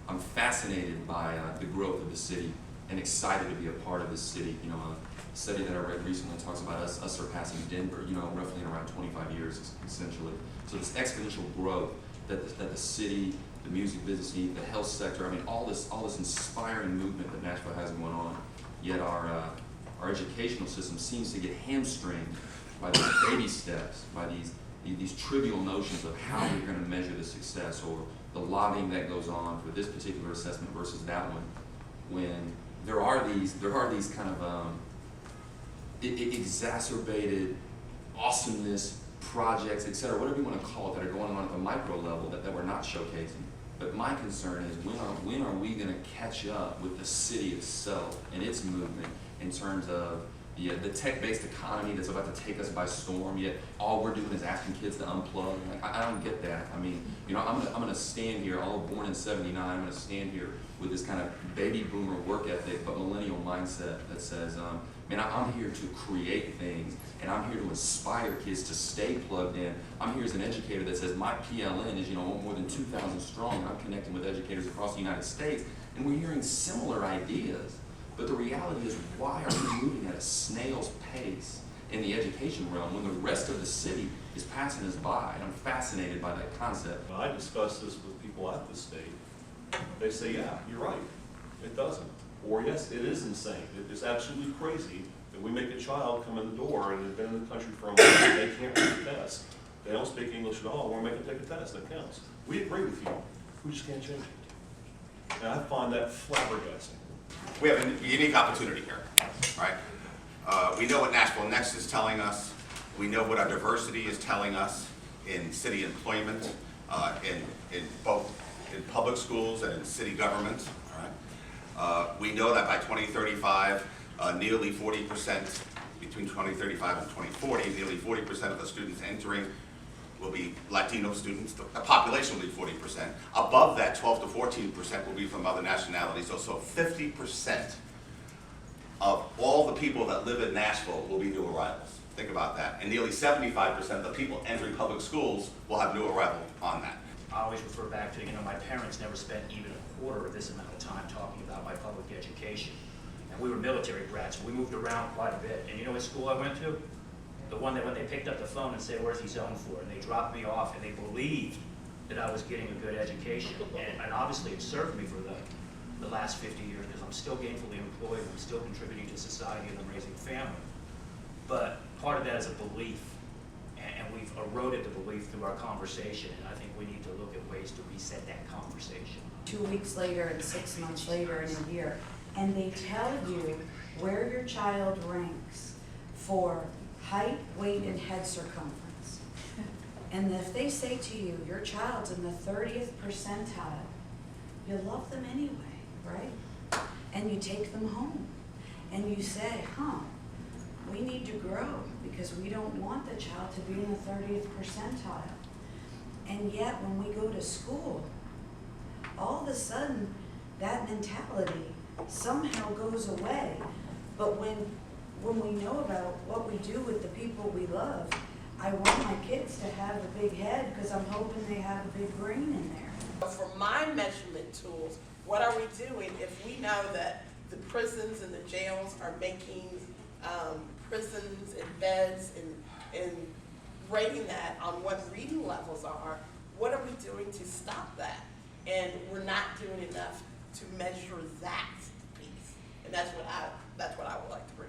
I'm fascinated by the growth of the city and excited to be a part of this city. You know, a study that I read recently talks about us surpassing Denver, you know, roughly in around 25 years, essentially. So this exponential growth that the city, the music business need, the health sector, I mean, all this inspiring movement that Nashville has going on, yet our educational system seems to get hamstringed by these baby steps, by these trivial notions of how you're going to measure the success, or the lobbying that goes on for this particular assessment versus that one, when there are these kind of exacerbated awesomeness projects, etc., whatever you want to call it, that are going on at the micro level that we're not showcasing. But my concern is when are we going to catch up with the city itself and its movement in terms of the tech-based economy that's about to take us by storm, yet all we're doing is asking kids to unplug. Like, I don't get that. I mean, you know, I'm gonna stand here, all born in '79, I'm gonna stand here with this kind of baby boomer work ethic, but millennial mindset that says, man, I'm here to create things, and I'm here to inspire kids to stay plugged in. I'm here as an educator that says my PLN is, you know, more than 2,000 strong, and I'm connecting with educators across the United States, and we're hearing similar ideas. But the reality is, why are we moving at a snail's pace in the education realm when the rest of the city is passing us by? And I'm fascinated by that concept. When I discuss this with people at the state, they say, yeah, you're right, it doesn't. Or yes, it is insane. It is absolutely crazy that we make a child come in the door and they've been in the country for a month and they can't take a test. They don't speak English at all, we're making them take a test, that counts. We agree with you, we just can't change it. And I find that flabbergasting. We have a unique opportunity here, right? We know what Nashville Next is telling us. We know what our diversity is telling us in city employment, in both in public schools and in city government. All right? We know that by 2035, nearly 40%, between 2035 and 2040, nearly 40% of the students entering will be Latino students. The population will be 40%. Above that, 12 to 14% will be from other nationalities. So 50% of all the people that live in Nashville will be new arrivals. Think about that. And nearly 75% of the people entering public schools will have new arrival on that. I always refer back to, you know, my parents never spent even a quarter of this amount of time talking about my public education. And we were military brats, and we moved around quite a bit. And you know what school I went to? The one that when they picked up the phone and said, where's he zoned for? And they dropped me off, and they believed that I was getting a good education. And obviously it served me for the last 50 years, because I'm still gainfully employed, I'm still contributing to society, and I'm raising a family. But part of that is a belief, and we've eroded the belief through our conversation, and I think we need to look at ways to reset that conversation. 2 weeks later and 6 months later and a year, and they tell you where your child ranks for height, weight, and head circumference. And if they say to you, your child's in the 30th percentile, you love them anyway, right? And you take them home, and you say, we need to grow because we don't want the child to be in the 30th percentile. And yet when we go to school, all of a sudden that mentality somehow goes away. But when we know about what we do with the people we love, I want my kids to have a big head because I'm hoping they have a big brain in there. For my measurement tools, what are we doing if we know that the prisons and the jails are making prisons and beds and rating that on what reading levels are? What are we doing to stop that? And we're not doing enough to measure that piece. And that's what I would like to bring